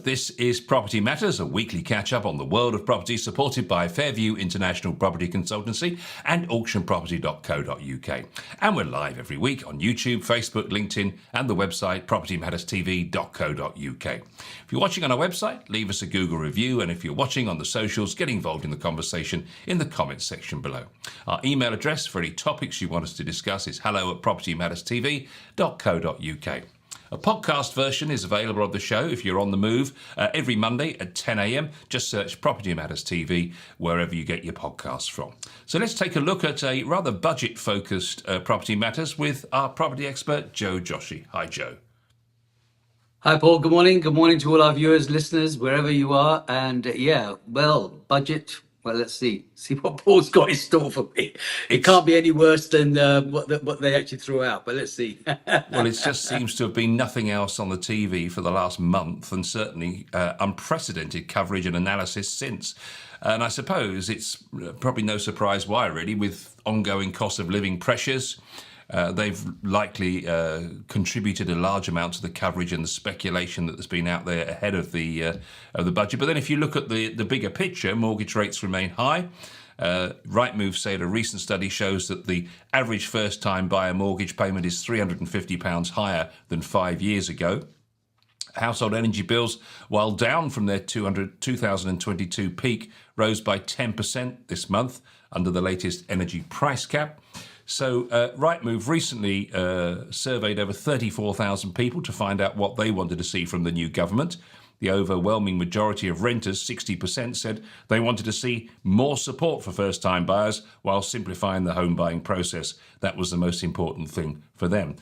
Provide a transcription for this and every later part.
this is Property Matters, a weekly catch-up on the world of property supported by Fairview International Property Consultancy and auctionproperty.co.uk. And we're live every week on YouTube, Facebook, LinkedIn and the website propertymatterstv.co.uk. If you're watching on our website, leave us a Google review, and if you're watching on the socials, get involved in the conversation in the comments section below. Our email address for any topics you want us to discuss is hello@propertymatterstv.co.uk. A podcast version is available of the show if you're on the move every Monday at 10 a.m. Just search Property Matters TV wherever you get your podcasts from. So let's take a look at a rather budget-focused Property Matters with our property expert, Joe Joshi. Hi, Joe. Hi, Paul. Good morning. Good morning to all our viewers, listeners, wherever you are. And budget. Well, let's see what Paul's got in store for me. It can't be any worse than what they actually threw out, but let's see. Well, it just seems to have been nothing else on the TV for the last month, and certainly unprecedented coverage and analysis since. And I suppose it's probably no surprise why, really, with ongoing cost of living pressures. They've likely contributed a large amount to the coverage and the speculation that there's been out there ahead of the budget. But then if you look at the bigger picture, mortgage rates remain high. Rightmove say a recent study shows that the average first-time buyer mortgage payment is £350 higher than 5 years ago. Household energy bills, while down from their 2022 peak, rose by 10% this month under the latest energy price cap. So Rightmove recently surveyed over 34,000 people to find out what they wanted to see from the new government. The overwhelming majority of renters, 60%, said they wanted to see more support for first-time buyers while simplifying the home buying process. That was the most important thing for them.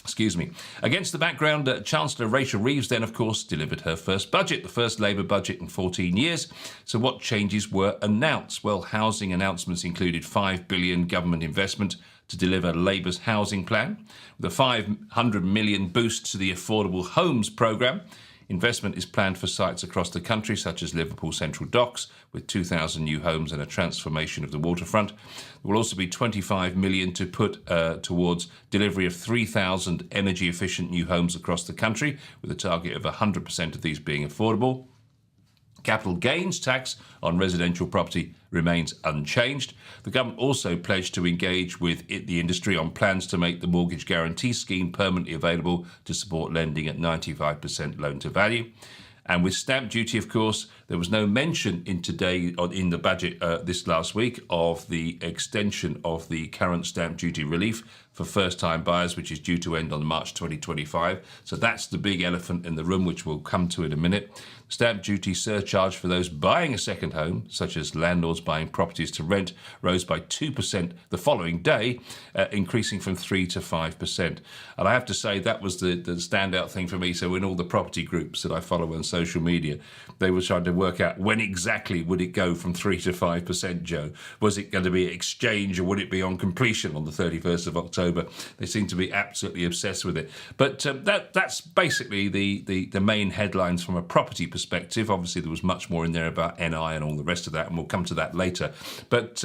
Excuse me. Against the background, Chancellor Rachel Reeves then, of course, delivered her first budget, the first Labour budget in 14 years. So what changes were announced? Well, housing announcements included £5 billion government investment to deliver Labour's housing plan, with a £500 million boost to the Affordable Homes programme. Investment is planned for sites across the country, such as Liverpool Central Docks, with 2,000 new homes and a transformation of the waterfront. There will also be £25 million to put towards delivery of 3,000 energy-efficient new homes across the country, with a target of 100% of these being affordable. Capital gains tax on residential property remains unchanged. The government also pledged to engage with the industry on plans to make the mortgage guarantee scheme permanently available to support lending at 95% loan to value. And with stamp duty, of course, there was no mention in the budget this last week of the extension of the current stamp duty relief for first-time buyers, which is due to end on March 2025. So that's the big elephant in the room, which we'll come to in a minute. Stamp duty surcharge for those buying a second home, such as landlords buying properties to rent, rose by 2% the following day, increasing from 3 to 5%. And I have to say that was the standout thing for me. So in all the property groups that I follow on social media, they were trying to work out when exactly would it go from 3 to 5%, Joe? Was it going to be exchange or would it be on completion on the 31st of October? They seem to be absolutely obsessed with it. But that's basically the main headlines from a property perspective. Obviously, there was much more in there about NI and all the rest of that, and we'll come to that later. But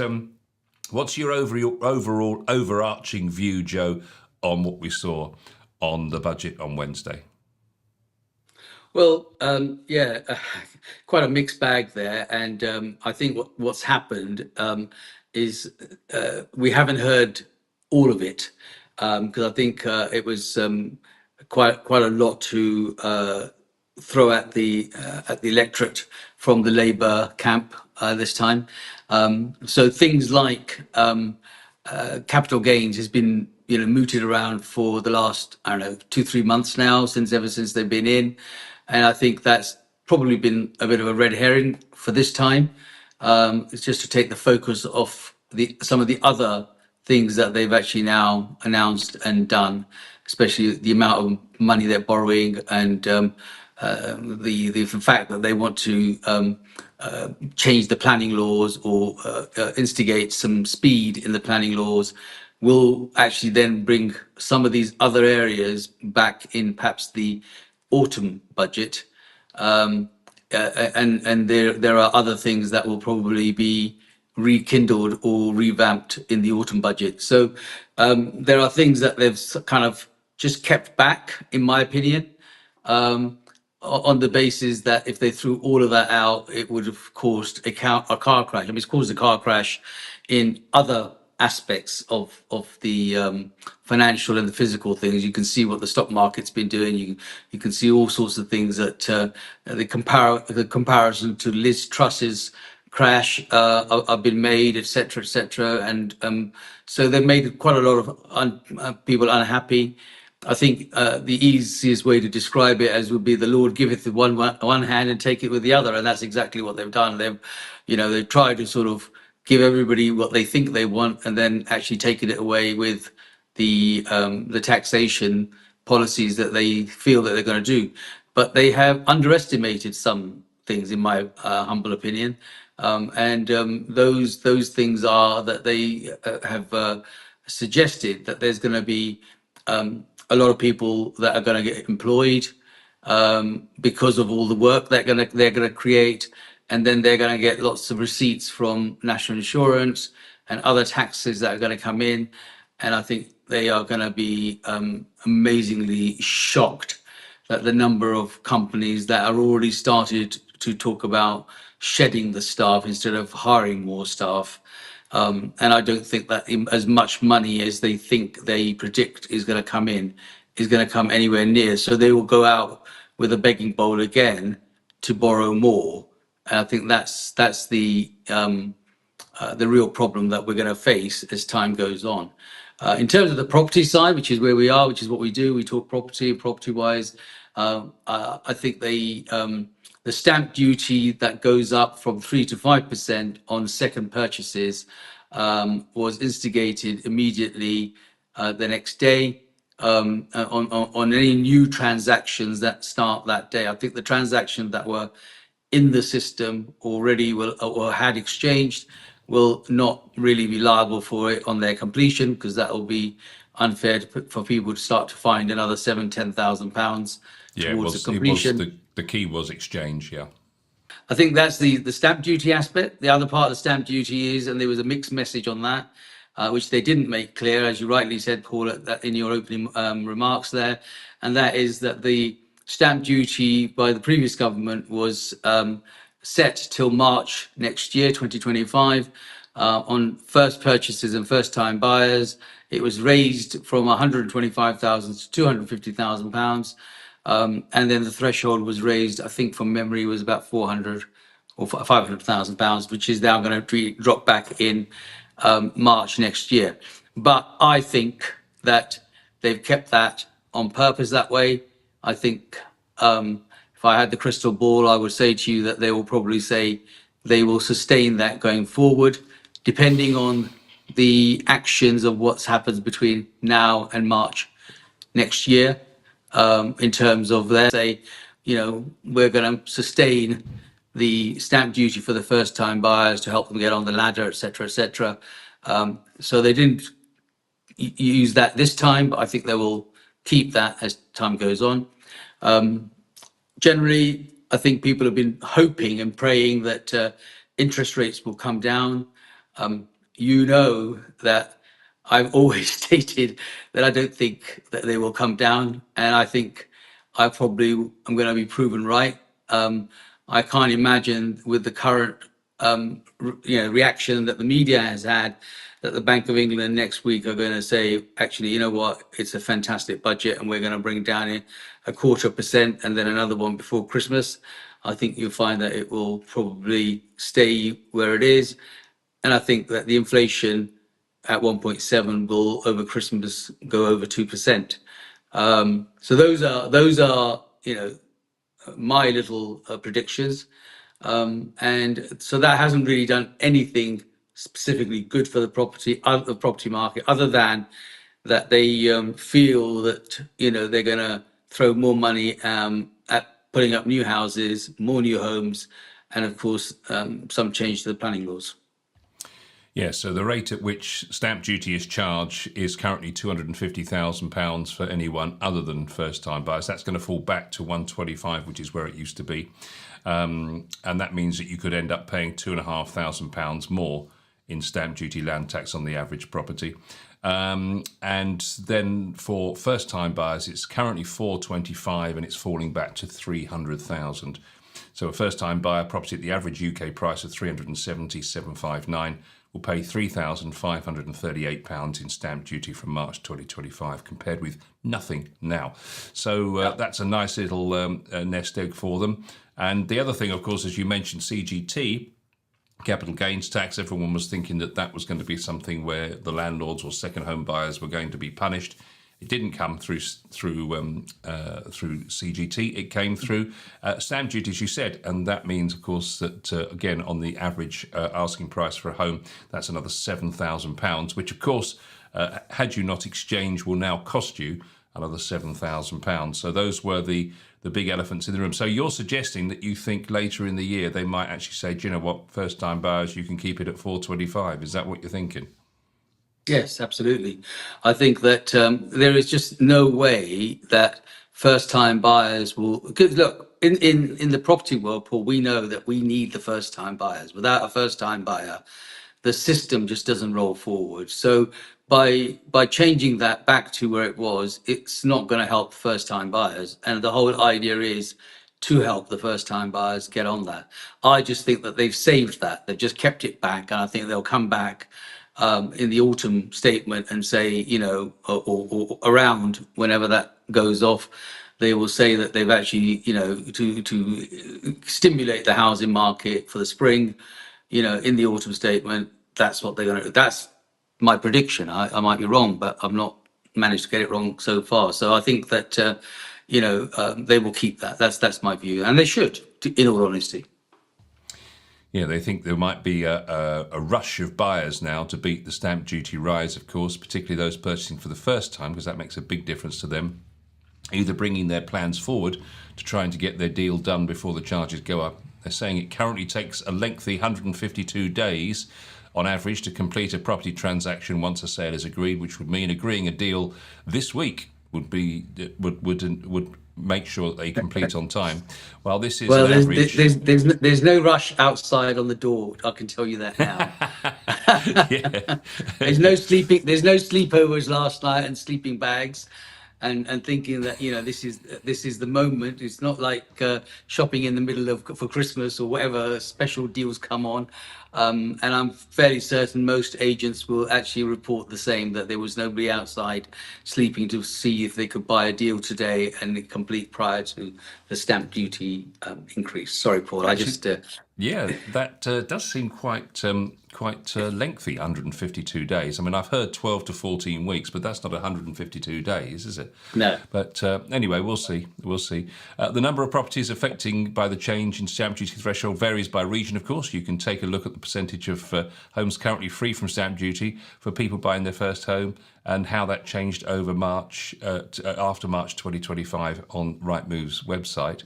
what's your overall overarching view, Joe, on what we saw on the budget on Wednesday? Well, quite a mixed bag there. And I think what's happened is we haven't heard all of it, because I think it was quite a lot to throw at the electorate from the Labour camp this time. So things like capital gains has been mooted around for the last 2-3 months now, ever since they've been in, and I think that's probably been a bit of a red herring for this time. It's just to take the focus off some of the other things that they've actually now announced and done, especially the amount of money they're borrowing and the fact that they want to change the planning laws or instigate some speed in the planning laws will actually then bring some of these other areas back in perhaps the autumn budget. And there are other things that will probably be rekindled or revamped in the autumn budget. So there are things that they've kind of just kept back, in my opinion. on the basis that if they threw all of that out, it would have caused a car crash. I mean, it's caused a car crash in other aspects of the financial and the physical things. You can see what the stock market's been doing. You can see all sorts of things that the comparison to Liz Truss's crash have been made, etc., etc. And so they've made quite a lot of people unhappy. I think the easiest way to describe it as would be the Lord giveth with one hand and take it with the other, and that's exactly what they've done. They've tried to sort of give everybody what they think they want, and then actually taking it away with the taxation policies that they feel that they're going to do. But they have underestimated some things, in my humble opinion, and those things are that they have suggested that there's going to be a lot of people that are going to get employed because of all the work they're going to create, and then they're going to get lots of receipts from national insurance and other taxes that are going to come in, and I think they are going to be amazingly shocked that the number of companies that are already started to talk about shedding the staff instead of hiring more staff. And I don't think that as much money as they think they predict is going to come in is going to come anywhere near. So they will go out with a begging bowl again to borrow more. And I think that's the real problem that we're going to face as time goes on. In terms of the property side, which is where we are, which is what we do, we talk property wise. I think the stamp duty that goes up from 3 to 5% on second purchases was instigated immediately the next day on any new transactions that start that day. I think the transactions that were in the system already will or had exchanged will not really be liable for it on their completion, because that will be unfair for people to start to find another £7,000-10,000 Yeah, towards the it was completion. the key was exchange. Yeah. I think that's the stamp duty aspect. The other part of the stamp duty is, and there was a mixed message on that, which they didn't make clear, as you rightly said, Paul, that in your opening remarks there, and that is that the stamp duty by the previous government was set till March next year, 2025, on first purchases and first time buyers. It was raised from 125,000 to 250,000 pounds. And then the threshold was raised, I think from memory, was about 400 or 500,000 pounds, which is now going to drop back in March next year. But I think that they've kept that on purpose that way. I think if I had the crystal ball, I would say to you that they will probably say they will sustain that going forward, depending on the actions of what's happened between now and March next year, in terms of their say, we're going to sustain the stamp duty for the first time buyers to help them get on the ladder, et cetera, et cetera. So they didn't use that this time, but I think they will keep that as time goes on. Generally, I think people have been hoping and praying that interest rates will come down. That I've always stated that I don't think that they will come down, and I think I probably am going to be proven right. I can't imagine with the current reaction that the media has had that the Bank of England next week are going to say, actually, you know what, it's a fantastic budget and we're going to bring down a 0.25% and then another one before Christmas. I think you'll find that it will probably stay where it is. And I think that the inflation at 1.7 will over Christmas go over 2%. So those are my little predictions. And so that hasn't really done anything specifically good for the property market, other than that they feel that they're going to throw more money at putting up new houses, more new homes, and of course some change to the planning laws. Yeah, so the rate at which stamp duty is charged is currently £250,000 for anyone other than first-time buyers. That's going to fall back to 125, which is where it used to be. And that means that you could end up paying £2,500 more in stamp duty land tax on the average property. And then for first-time buyers, it's currently 425 and it's falling back to 300,000. So a first-time buyer property at the average UK price of 370,759 will pay £3,538 in stamp duty from March 2025, compared with nothing now. So that's a nice little nest egg for them. And the other thing, of course, as you mentioned, CGT, capital gains tax. Everyone was thinking that that was going to be something where the landlords or second home buyers were going to be punished. It didn't come through CGT. It came through stamp duty, as you said, and that means, of course, that again on the average asking price for a home, that's another £7,000, which, of course, had you not exchanged, will now cost you another £7,000. So those were the big elephants in the room. So you're suggesting that you think later in the year they might actually say, do you know what, first-time buyers, you can keep it at 425. Is that what you're thinking? Yes, absolutely. I think that there is just no way that first-time buyers will. Because look, in the property world, Paul, we know that we need the first-time buyers. Without a first-time buyer, the system just doesn't roll forward. So by changing that back to where it was, it's not going to help first-time buyers. And the whole idea is to help the first-time buyers get on that. I just think that they've saved that. They've just kept it back, and I think they'll come back in the autumn statement and say, you know, or around whenever that goes off, they will say that they've actually, you know, to stimulate the housing market for the spring, you know, in the autumn statement. That's what they're going to do. That's my prediction. I might be wrong, but I've not managed to get it wrong so far. So I think that, you know, they will keep that. That's my view, and they should, in all honesty. Yeah, they think there might be a rush of buyers now to beat the stamp duty rise, of course, particularly those purchasing for the first time, because that makes a big difference to them, either bringing their plans forward to trying to get their deal done before the charges go up. They're saying it currently takes a lengthy 152 days on average to complete a property transaction once a sale is agreed, which would mean agreeing a deal this week would make sure that they complete on time. Well, this is Well, an average. there's no rush outside on the door. I can tell you that now. Yeah. There's no sleeping. There's no sleepovers last night and sleeping bags, and thinking that, you know, this is the moment. It's not like shopping in the middle of for Christmas or whatever special deals come on. And I'm fairly certain most agents will actually report the same, that there was nobody outside sleeping to see if they could buy a deal today and complete prior to the stamp duty increase. Sorry, Paul. I just Yeah, that does seem quite lengthy, 152 days. I mean, I've heard 12 to 14 weeks, but that's not 152 days, is it? No. But anyway, we'll see. We'll see. The number of properties affecting by the change in stamp duty threshold varies by region, of course. You can take a look at the percentage of homes currently free from stamp duty for people buying their first home and how that changed over March, after March 2025 on Rightmove's website.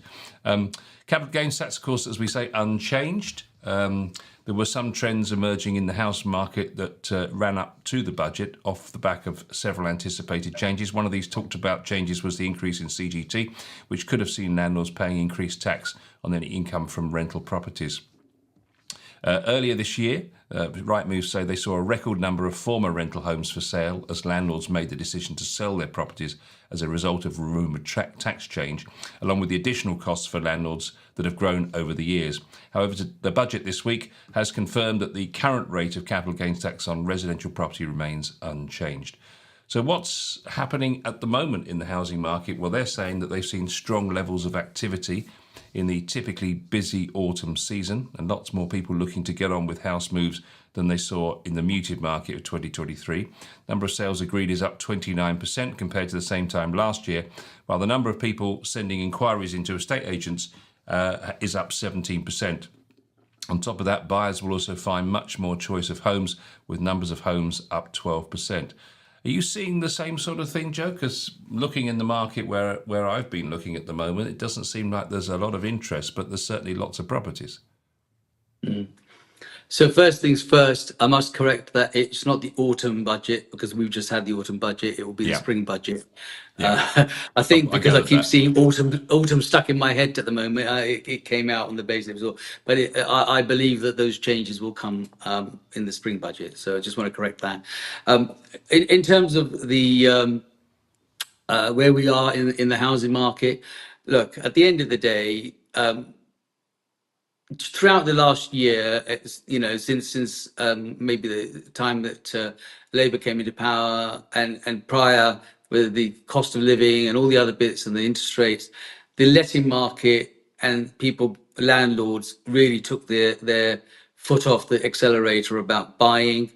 Capital gains tax, of course, as we say, unchanged. There were some trends emerging in the house market that ran up to the budget off the back of several anticipated changes. One of these talked about changes was the increase in CGT, which could have seen landlords paying increased tax on any income from rental properties. Earlier this year, Rightmove say they saw a record number of former rental homes for sale as landlords made the decision to sell their properties as a result of rumoured tax change, along with the additional costs for landlords that have grown over the years. However, the budget this week has confirmed that the current rate of capital gains tax on residential property remains unchanged. So what's happening at the moment in the housing market? Well, they're saying that they've seen strong levels of activity in the typically busy autumn season, and lots more people looking to get on with house moves than they saw in the muted market of 2023. Number of sales agreed is up 29% compared to the same time last year, while the number of people sending inquiries into estate agents is up 17%. On top of that, buyers will also find much more choice of homes, with numbers of homes up 12%. Are you seeing the same sort of thing, Joe? Because looking in the market where I've been looking at the moment, it doesn't seem like there's a lot of interest, but there's certainly lots of properties. So first things first, I must correct that it's not the autumn budget because we've just had the autumn budget. It will be the Yeah, spring budget. yeah, I think I because I gathered keep that. seeing autumn stuck in my head at the moment, it came out on the basis of, but I believe that those changes will come in the spring budget. So I just want to correct that. In terms of the where we are in the housing market, look, at the end of the day, throughout the last year, since maybe the time that Labour came into power and prior with the cost of living and all the other bits and the interest rates, the letting market and landlords really took their foot off the accelerator about buying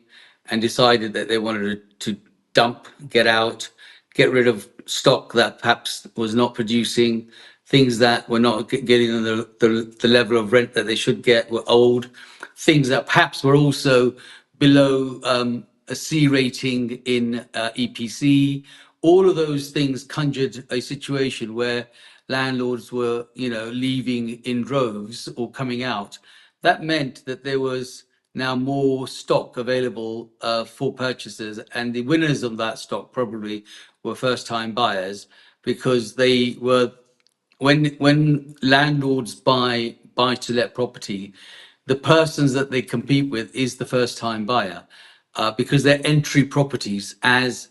and decided that they wanted to dump, get out, get rid of stock that perhaps was not producing, things that were not getting the level of rent that they should get were old, things that perhaps were also below a C rating in EPC. All of those things conjured a situation where landlords were, leaving in droves or coming out. That meant that there was now more stock available for purchasers, and the winners of that stock probably were first-time buyers because they were when landlords buy to let property, the persons that they compete with is the first-time buyer because they're entry properties as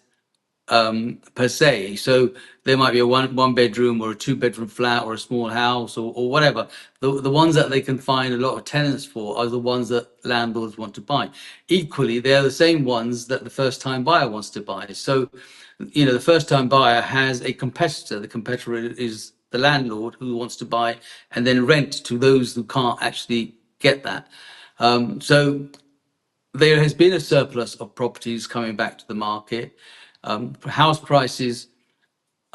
per se. So there might be a one bedroom or a two bedroom flat or a small house or whatever. The ones that they can find a lot of tenants for are the ones that landlords want to buy. Equally, they're the same ones that the first time buyer wants to buy. So, the first time buyer has a competitor. The competitor is the landlord who wants to buy and then rent to those who can't actually get that. So there has been a surplus of properties coming back to the market. House prices,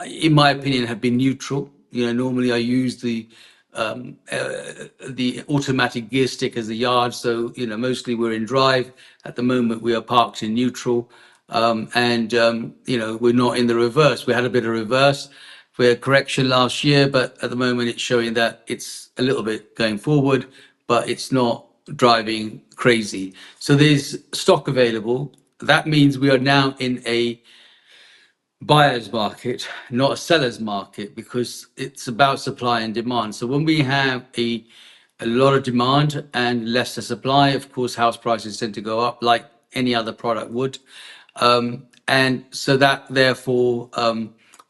in my opinion, have been neutral. Normally I use the automatic gear stick as a yard. So, mostly we're in drive. At the moment, we are parked in neutral. We're not in the reverse. We had a bit of reverse. We had correction last year, but at the moment it's showing that it's a little bit going forward, but it's not driving crazy. So there's stock available. That means we are now in a buyer's market, not a seller's market, because it's about supply and demand. So when we have a lot of demand and lesser supply, of course, house prices tend to go up like any other product would. And so that therefore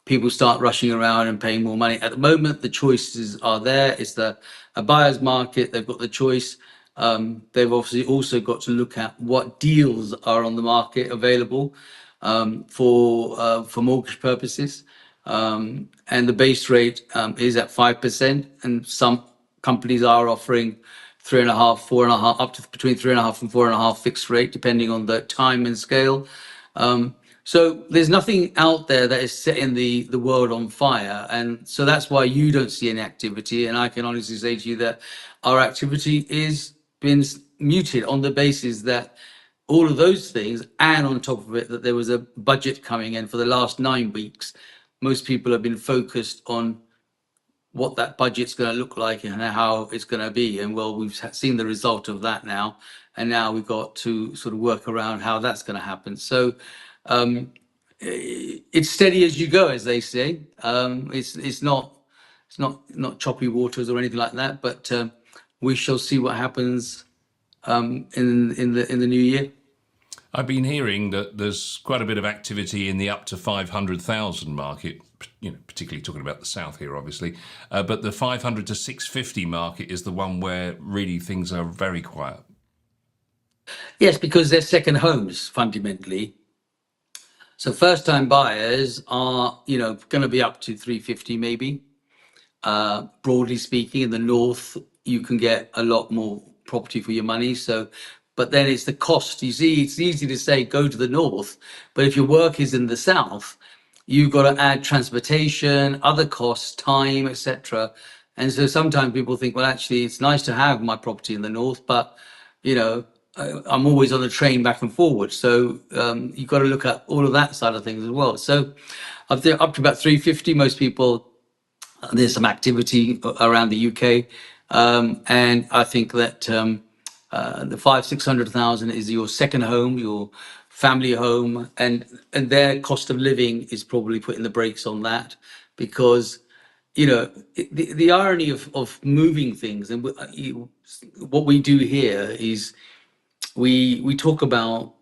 people start rushing around and paying more money. At the moment, the choices are there. It's a buyer's market. They've got the choice. They've obviously also got to look at what deals are on the market available for mortgage purposes. And the base rate is at 5%, and some companies are offering 3.5, 4.5, up to between 3.5 and 4.5 fixed rate, depending on the time and scale. So there's nothing out there that is setting the world on fire, and so that's why you don't see any activity. And I can honestly say to you that our activity is been muted on the basis that all of those things, and on top of it, that there was a budget coming in for the last 9 weeks. Most people have been focused on what that budget's going to look like and how it's going to be. And well, we've seen the result of that now, and now we've got to sort of work around how that's going to happen. So it's steady as you go, as they say. It's not choppy waters or anything like that, but we shall see what happens in the new year. I've been hearing that there's quite a bit of activity in the up to 500,000 market, particularly talking about the south here, obviously. But the 500 to 650 market is the one where really things are very quiet. Yes, because they're second homes fundamentally. So first time buyers are, going to be up to 350 maybe. Broadly speaking, in the north, you can get a lot more property for your money. So, but then it's the cost. You see, it's easy to say go to the north, but if your work is in the south, you've got to add transportation, other costs, time, etc. And so sometimes people think, well, actually, it's nice to have my property in the north, but I'm always on the train back and forward. So you've got to look at all of that side of things as well. So up to about 350, most people, there's some activity around the UK. And I think that the 500,000-600,000 is your second home, your family home, and their cost of living is probably putting the brakes on that because the irony of moving things and what we do here is we talk about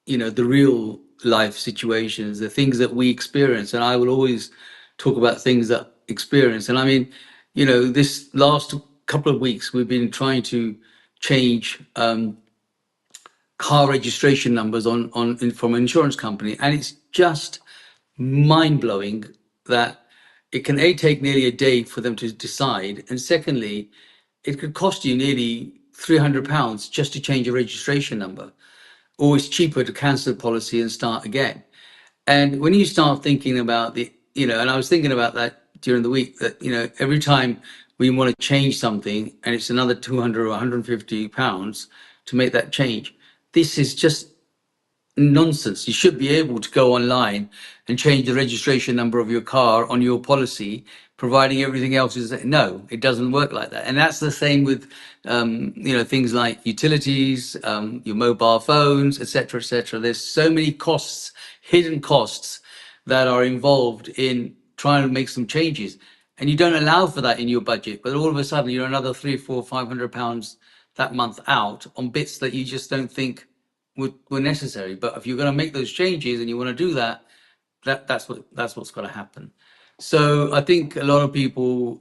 the real life situations, the things that we experience, and I will always talk about things that experience. And I mean, this last couple of weeks we've been trying to change car registration numbers from an insurance company, and it's just mind blowing that it can take nearly a day for them to decide, and secondly, it could cost you nearly £300 just to change a registration number, or it's cheaper to cancel the policy and start again. And when you start thinking about and I was thinking about that during the week, that, every time we want to change something and it's another 200 or £150 to make that change, this is just nonsense. You should be able to go online and change the registration number of your car on your policy, providing everything else is no. It doesn't work like that, and that's the same with things like utilities, your mobile phones, etc., etc. There's so many costs, hidden costs, that are involved in trying to make some changes, and you don't allow for that in your budget. But all of a sudden, you're another £300, £400, 500 that month out on bits that you just don't think were necessary. But if you're going to make those changes and you want to do that, that's what's going to happen. So I think a lot of people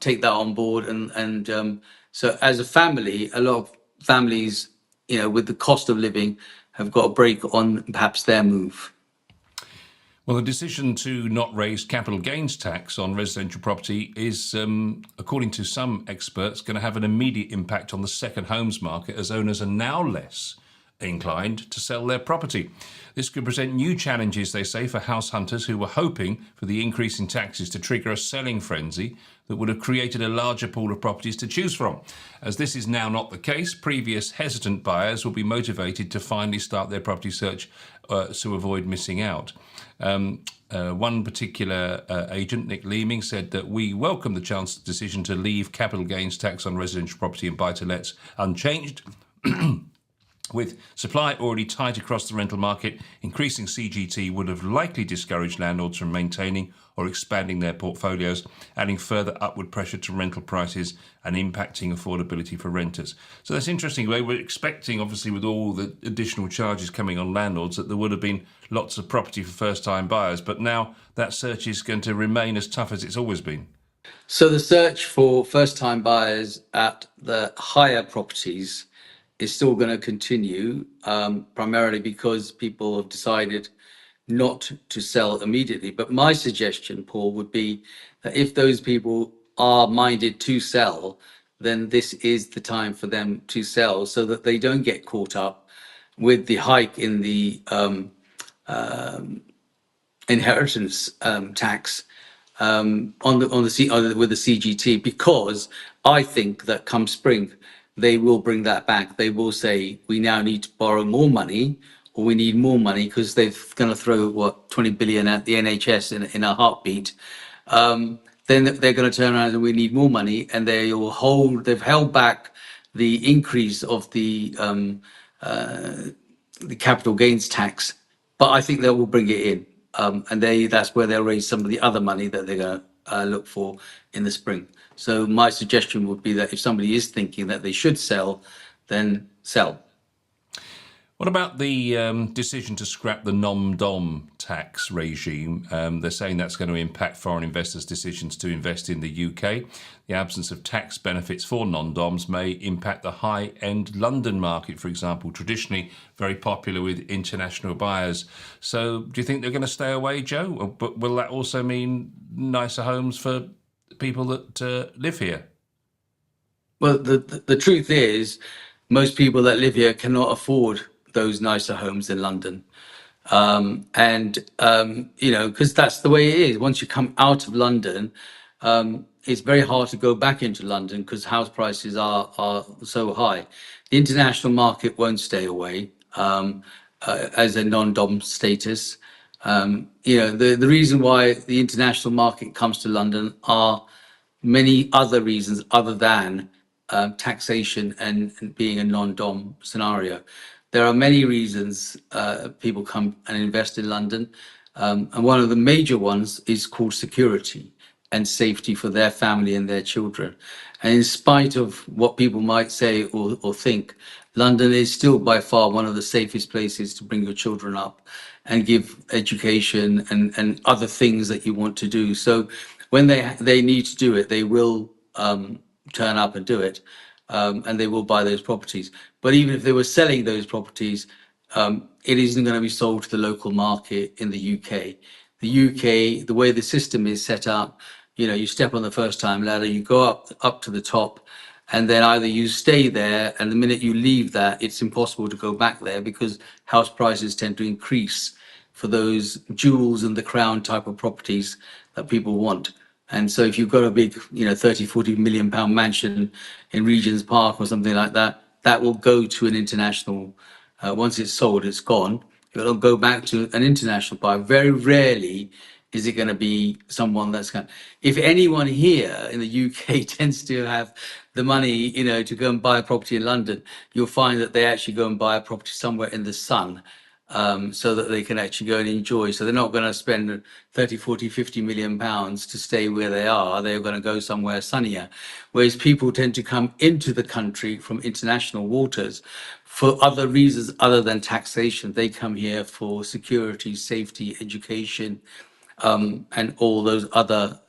take that on board, and so as a family, a lot of families, with the cost of living, have got a break on perhaps their move. Well, the decision to not raise capital gains tax on residential property is, according to some experts, going to have an immediate impact on the second homes market, as owners are now less inclined to sell their property. This could present new challenges, they say, for house hunters who were hoping for the increase in taxes to trigger a selling frenzy that would have created a larger pool of properties to choose from. As this is now not the case, previous hesitant buyers will be motivated to finally start their property search to avoid missing out. One particular agent, Nick Leeming, said that we welcome the Chancellor's decision to leave capital gains tax on residential property and buy-to-lets unchanged. With supply already tight across the rental market, increasing CGT would have likely discouraged landlords from maintaining or expanding their portfolios, adding further upward pressure to rental prices and impacting affordability for renters. So that's interesting. We were expecting, obviously, with all the additional charges coming on landlords, that there would have been lots of property for first-time buyers, but now that search is going to remain as tough as it's always been. So the search for first-time buyers at the higher properties is still going to continue, primarily because people have decided not to sell immediately. But my suggestion, Paul, would be that if those people are minded to sell, then this is the time for them to sell so that they don't get caught up with the hike in the inheritance tax with the CGT, because I think that come spring they will bring that back. They will say we now need to borrow more money, or we need more money, because they're going to throw 20 billion at the NHS in a heartbeat. Then they're going to turn around and we need more money, and they've held back the increase of the capital gains tax, but I think they will bring it in, and that's where they'll raise some of the other money that they're going to look for in the spring. So my suggestion would be that if somebody is thinking that they should sell, then sell. What about the decision to scrap the non-dom tax regime? They're saying that's going to impact foreign investors' decisions to invest in the UK. The absence of tax benefits for non-doms may impact the high-end London market, for example, traditionally very popular with international buyers. So do you think they're going to stay away, Joe? But will that also mean nicer homes for people that live here? Well, the truth is, most people that live here cannot afford those nicer homes in London. Because that's the way it is. Once you come out of London, it's very hard to go back into London because house prices are so high. The international market won't stay away as a non-dom status. The reason why the international market comes to London are many other reasons other than taxation and being a non-dom scenario. There are many reasons people come and invest in London, and one of the major ones is called security and safety for their family and their children. And in spite of what people might say or think, London is still by far one of the safest places to bring your children up and give education and other things that you want to do. So when they need to do it, they will turn up and do it, and they will buy those properties. But even if they were selling those properties, it isn't going to be sold to the local market in the UK. The UK, the way the system is set up, you step on the first time ladder, you go up to the top, and then either you stay there, and the minute you leave that, it's impossible to go back there because house prices tend to increase for those jewels and the crown type of properties that people want. And so if you've got a big, 30, 40 million pound mansion in Regent's Park or something like that, that will go to an international, once it's sold, it's gone. It'll go back to an international buyer. Very rarely is it going to be someone that's going if anyone here in the UK tends to have the money, to go and buy a property in London, you'll find that they actually go and buy a property somewhere in the sun, so that they can actually go and enjoy. So they're not going to spend 30, 40, 50 million pounds to stay where they are. They're going to go somewhere sunnier. Whereas people tend to come into the country from international waters for other reasons other than taxation. They come here for security, safety, education, and all those other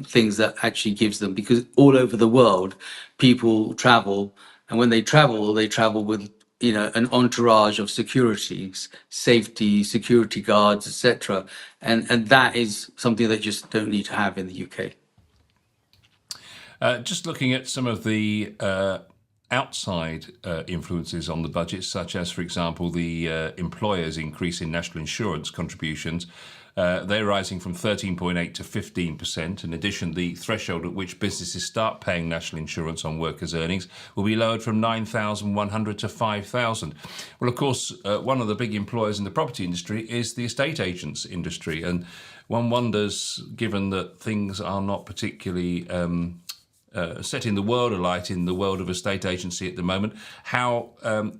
things that actually gives them, because all over the world people travel, and when they travel with an entourage of securities, safety, security guards, etc. And that is something that just don't need to have in the UK. Just looking at some of the outside influences on the budget, such as, for example, the employers' increase in national insurance contributions. They're rising from 13.8 to 15%. In addition, the threshold at which businesses start paying national insurance on workers' earnings will be lowered from 9,100 to 5,000. Well, of course, one of the big employers in the property industry is the estate agents industry. And one wonders, given that things are not particularly setting the world alight in the world of estate agency at the moment, how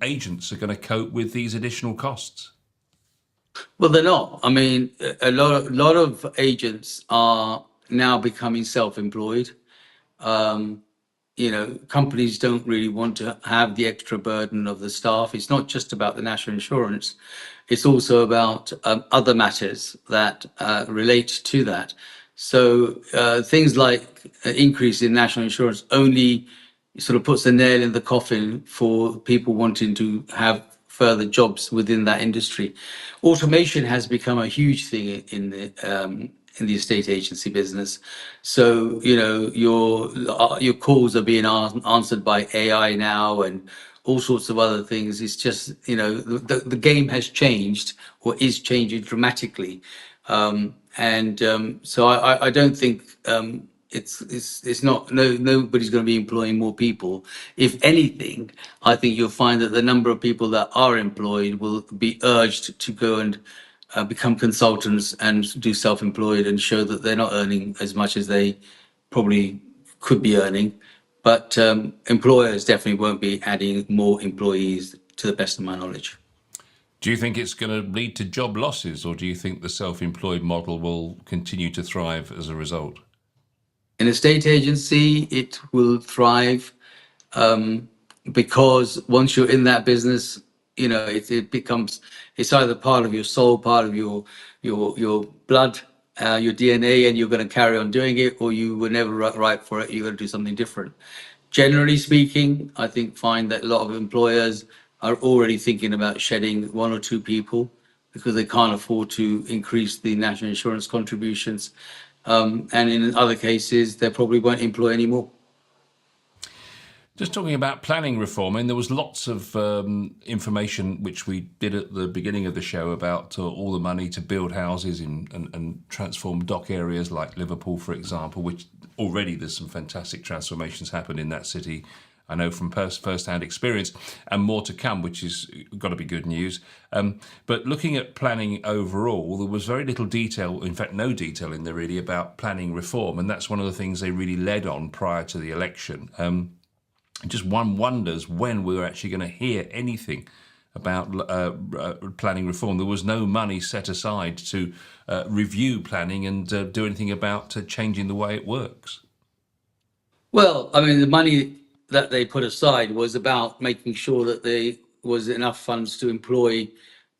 agents are going to cope with these additional costs. Well, they're not. I mean, a lot of agents are now becoming self-employed. Companies don't really want to have the extra burden of the staff. It's not just about the national insurance, it's also about other matters that relate to that. So things like increase in national insurance only sort of puts a nail in the coffin for people wanting to have further jobs within that industry. Automation has become a huge thing in the estate agency business. So your calls are being answered by AI now, and all sorts of other things. It's just the game has changed or is changing dramatically, and so I don't think it's not nobody's going to be employing more people. If anything, I think you'll find that the number of people that are employed will be urged to go and become consultants and do self-employed and show that they're not earning as much as they probably could be earning. But employers definitely won't be adding more employees, to the best of my knowledge. Do you think it's going to lead to job losses, or do you think the self-employed model will continue to thrive as a result? In a state agency, it will thrive, because once you're in that business, it becomes, it's either part of your soul, part of your blood, your DNA, and you're going to carry on doing it, or you were never right for it. You're going to do something different. Generally speaking, I find that a lot of employers are already thinking about shedding one or two people because they can't afford to increase the national insurance contributions. And in other cases, they probably won't employ anymore. Just talking about planning reform, and there was lots of information which we did at the beginning of the show about all the money to build houses and transform dock areas like Liverpool, for example, which already there's some fantastic transformations happen in that city. I know from first-hand experience, and more to come, which is got to be good news. But looking at planning overall, there was very little detail, in fact, no detail in there really about planning reform, and that's one of the things they really led on prior to the election. just one wonders when we're actually going to hear anything about planning reform. There was no money set aside to review planning and do anything about changing the way it works. Well, I mean, the money that they put aside was about making sure that there was enough funds to employ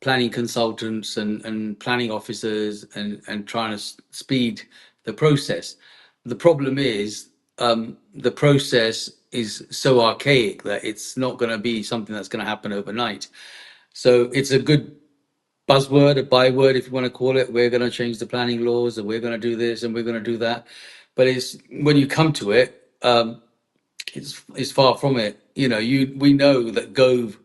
planning consultants and planning officers and trying to speed the process. The problem is the process is so archaic that it's not going to be something that's going to happen overnight. So it's a good buzzword, a byword, if you want to call it. We're going to change the planning laws, and we're going to do this, and we're going to do that. But it's when you come to it, it's far from it. You know, we know that Gove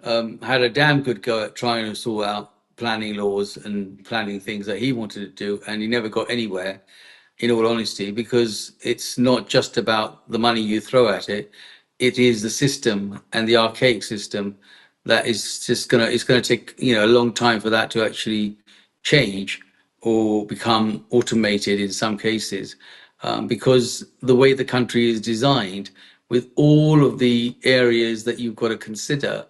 had a damn good go at trying to sort out planning laws and planning things that he wanted to do, and he never got anywhere, in all honesty, because it's not just about the money you throw at it. It is the system and the archaic system that is just it's gonna take, you know, a long time for that to actually change or become automated in some cases, because the way the country is designed, with all of the areas that you've got to consider,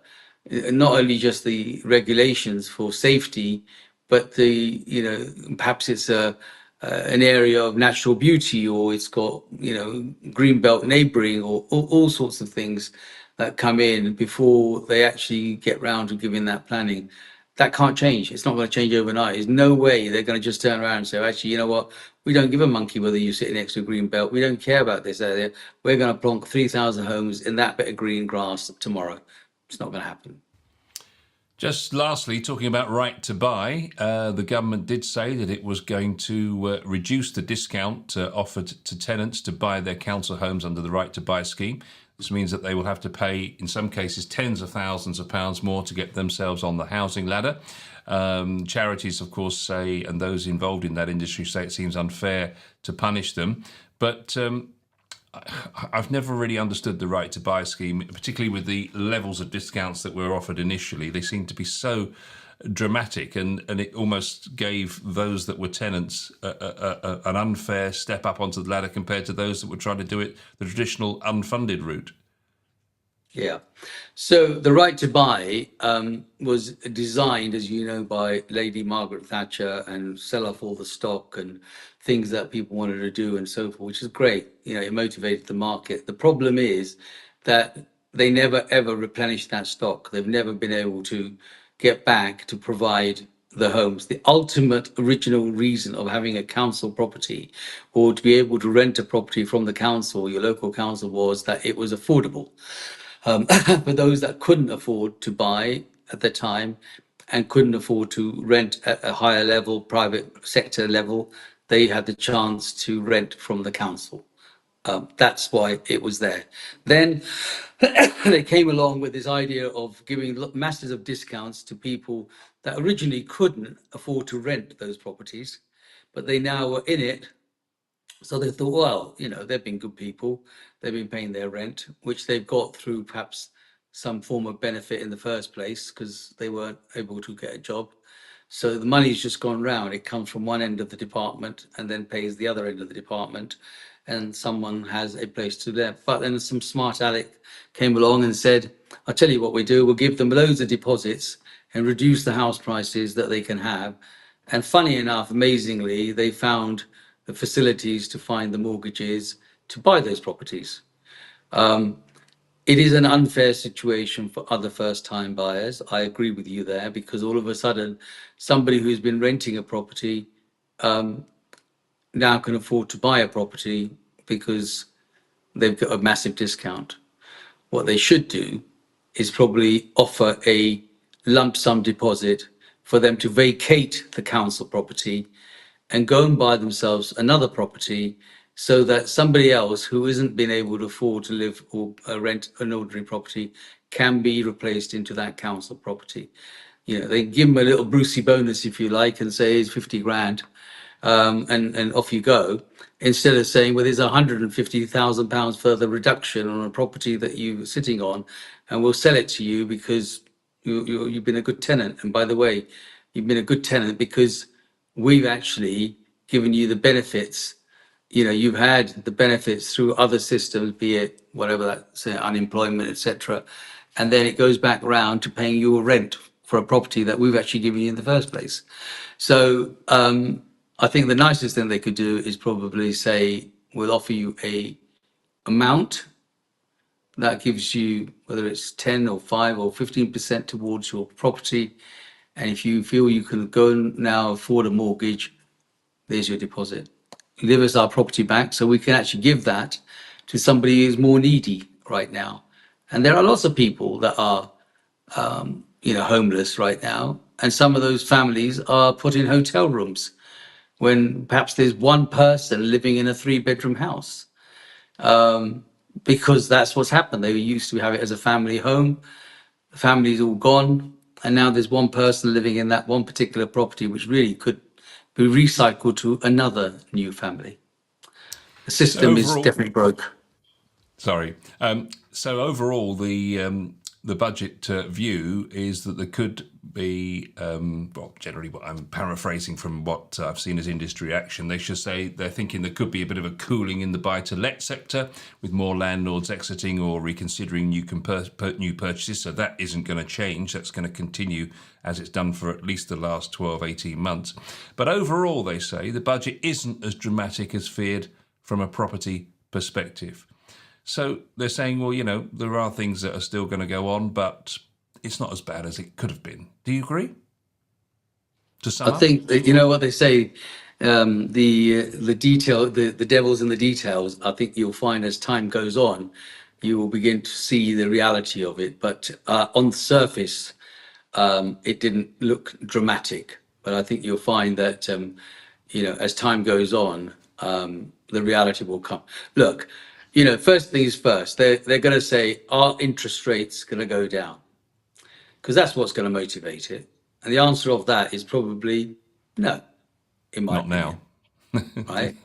not only just the regulations for safety, but the, you know, perhaps it's a an area of natural beauty, or it's got, you know, green belt neighboring, or all sorts of things that come in before they actually get round to giving that planning. That can't change. It's not going to change overnight. There's no way they're going to just turn around and say, actually, you know what? We don't give a monkey whether you sit next to a green belt. We don't care about this area. We're going to plonk 3,000 homes in that bit of green grass tomorrow. It's not going to happen. Just lastly, talking about right to buy, the government did say that it was going to reduce the discount offered to tenants to buy their council homes under the right to buy scheme. This means that they will have to pay, in some cases, tens of thousands of pounds more to get themselves on the housing ladder. Charities, of course, say, and those involved in that industry say it seems unfair to punish them. But I've never really understood the right to buy scheme, particularly with the levels of discounts that were offered initially. They seemed to be so dramatic, and it almost gave those that were tenants an unfair step up onto the ladder compared to those that were trying to do it the traditional unfunded route. Yeah. So the right to buy was designed, as you know, by Lady Margaret Thatcher, and sell off all the stock and things that people wanted to do and so forth, which is great. You know, it motivated the market. The problem is that they never ever replenished that stock. They've never been able to get back to provide the homes. The ultimate original reason of having a council property, or to be able to rent a property from the council, your local council, was that it was affordable. For those that couldn't afford to buy at the time and couldn't afford to rent at a higher level, private sector level, they had the chance to rent from the council. That's why it was there. Then they came along with this idea of giving masses of discounts to people that originally couldn't afford to rent those properties, but they now were in it. So they thought, well, you know, they've been good people. They've been paying their rent, which they've got through perhaps some form of benefit in the first place because they weren't able to get a job. So the money's just gone round. It comes from one end of the department and then pays the other end of the department, and someone has a place to live. But then some smart aleck came along and said, I'll tell you what we do. We'll give them loads of deposits and reduce the house prices that they can have. And funny enough, amazingly, they found the facilities to find the mortgages to buy those properties. It is an unfair situation for other first-time buyers. I agree with you there, because all of a sudden, somebody who's been renting a property now can afford to buy a property because they've got a massive discount. What they should do is probably offer a lump sum deposit for them to vacate the council property and go and buy themselves another property, so that somebody else who isn't been able to afford to live or rent an ordinary property can be replaced into that council property. You know, they give them a little Brucey bonus, if you like, and say it's 50 grand, and off you go, instead of saying, well, there's £150,000 further reduction on a property that you're sitting on, and we'll sell it to you because you've been a good tenant. And by the way, you've been a good tenant because we've actually given you the benefits you've had the benefits through other systems, be it whatever that, say, unemployment, etc., and then it goes back round to paying your rent for a property that we've actually given you in the first place. So I think the nicest thing they could do is probably say, we'll offer you a amount that gives you, whether it's 10 or 5 or 15% towards your property. And if you feel you can go now afford a mortgage, there's your deposit. Give us our property back so we can actually give that to somebody who's more needy right now. And there are lots of people that are, homeless right now. And some of those families are put in hotel rooms when perhaps there's one person living in a 3-bedroom house, because that's what's happened. They used to have it as a family home. The family's all gone. And now there's one person living in that one particular property, which really could be recycled to another new family. The So system is overall, definitely broke. sorry. So overall, the budget view is that there could be, well, generally, what I'm paraphrasing from what I've seen as industry action. They should say they're thinking there could be a bit of a cooling in the buy-to-let sector, with more landlords exiting or reconsidering new purchases. So that isn't going to change. That's going to continue as it's done for at least the last 12, 18 months. But overall, they say the budget isn't as dramatic as feared from a property perspective. So they're saying, well, there are things that are still going to go on, but it's not as bad as it could have been. Do you agree? To sum I up? think that, what they say, the detail, the devil's in the details. I think you'll find as time goes on, you will begin to see the reality of it. But on the surface, it didn't look dramatic. But I think you'll find that, as time goes on, the reality will come. Look, first things first, they're going to say, are interest rates going to go down? Because that's what's going to motivate it. And the answer of that is probably no, in my Not opinion, now. right?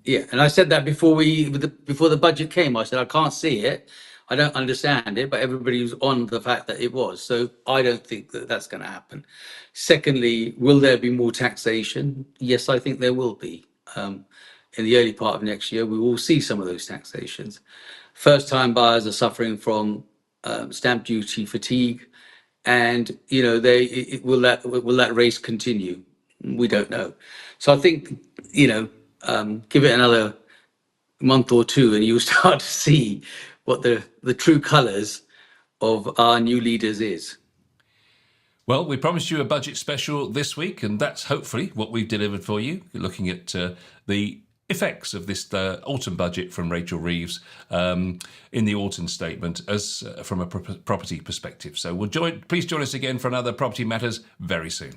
Yeah, and I said that before the budget came. I said I can't see it, I don't understand it, but everybody was on the fact that it was. So I don't think that that's going to happen. Secondly, will there be more taxation? Yes, I think there will be. In the early part of next year, we will see some of those taxations. First-time buyers are suffering from stamp duty fatigue, and will that race continue? We don't know. So I think give it another month or two, and you'll start to see what the true colours of our new leaders is. Well, we promised you a budget special this week, and that's hopefully what we've delivered for you. Looking at the effects of this autumn budget from Rachel Reeves in the autumn statement as from a property perspective. So please join us again for another Property Matters very soon.